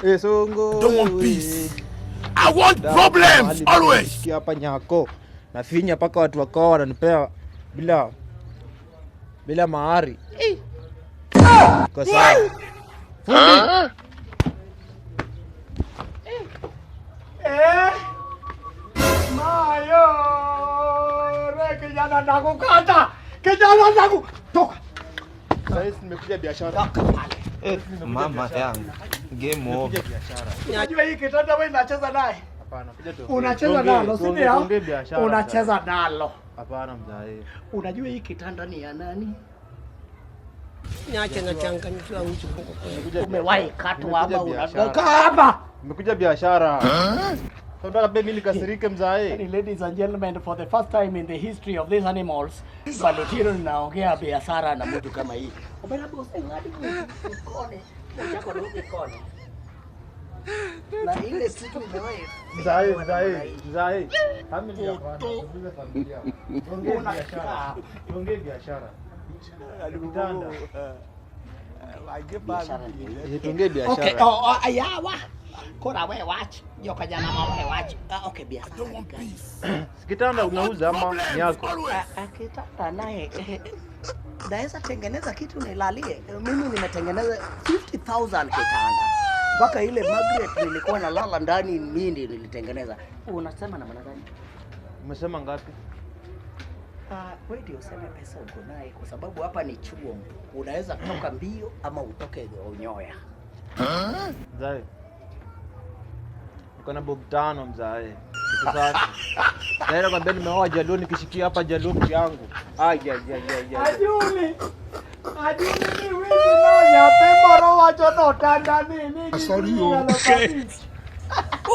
Songo. Don't want peace. I want problems always. Hapa nyako. Nafinya paka watu wakao wananipea bila mahari. Kwa sawa. Fundi. Mayo, kijana nangu kata. Kijana nangu toka. Sasa nimekuja biashara. Mama yangu. Game over. Unajua hii kitanda wewe unacheza naye? Hapana, kuja tu. Unacheza nalo, si ndio? Tuongee biashara. Unacheza nalo. Hapana mzae. Unajua hii kitanda ni ya nani? Niache na changanyikiwa mtu huko. Umewahi katwa hapa unatoka hapa. Nimekuja biashara. Tunataka mimi nikasirike mzae. Ladies and gentlemen, for the first time in the history of these animals, Valentino naongea biashara na mtu kama hii. Mbona boss ngadi kone? Unataka nirudi kone. Na ile siku nimewahi. Mzae. Familia hapana. Tuuze familia. Tuongee biashara. Alikutanda. Tuongee biashara. Okay, ayawa. Kora wewe watch. Yoka jana wewe watch. Okay biashara. Kitanda unauza ama ni yako? Kitanda naye. Naweza tengeneza kitu nilalie. Mimi nimetengeneza 50,000 kitanda. Mpaka ile Margaret nilikuwa nalala ndani mimi nilitengeneza. Unasema na maana gani? Umesema ngapi? Wewe ndio useme pesa uko naye kwa sababu hapa ni chuo. Unaweza kutoka mbio ama utoke unyoya. Mzae. Uko na bob tano mzae. Kitu safi. Naenda kwambia nimeoa Jaluo nikishikia hapa Jaluo yangu. Ajuli wewe nani apemoro wacho no tanda nini? Sorry okay.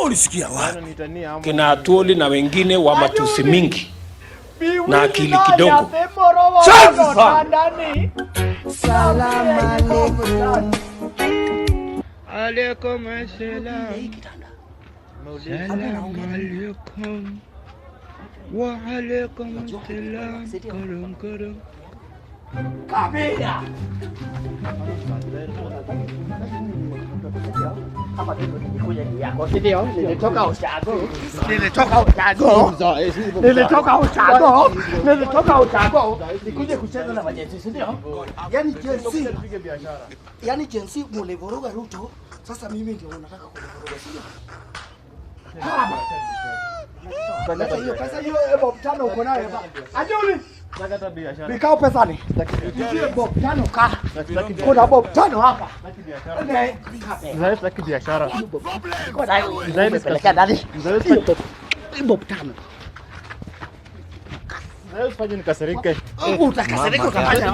Ulisikia wapi? Kina Atoli na wengine wa matusi mingi na akili kidogo. Salamu alaykum. Alaykum assalam. Salamu alaykum. Wa alaykum assalam. Karam. Kabila. Hapa nilikuja yako, ndio? Nilitoka Ushago. Nikuje kucheza na majenzi, ndio? Yaani jensi mlivuruga Ruto. Sasa mimi ndio unataka kunivuruga, sio? Hiyo pesa hiyo bob tano uko nayo hapa. Ajuli. Nakata biashara. Nikao pesa ni. Hiyo bob tano ka. Kuna bob tano hapa. Mzae biashara. Mzae peleka ndani. Bob tano. Mzae usifanye nikasirike. Utakasirika utafanya.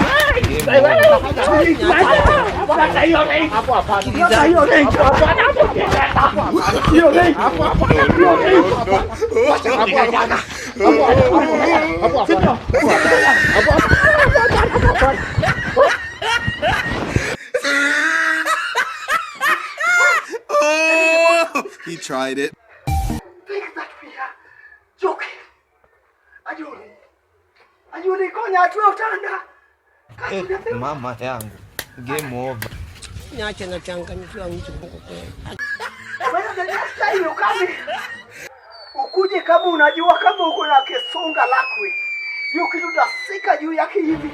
He tried it. Think that we are joking. Ajuli konya atuwe utanda. Mama yangu. Game over. Niache na changanyikiwa mtu huko. Ukuje kama unajua kama uko na kesonga lakwe. Hiyo kitu tasika juu yake hivi.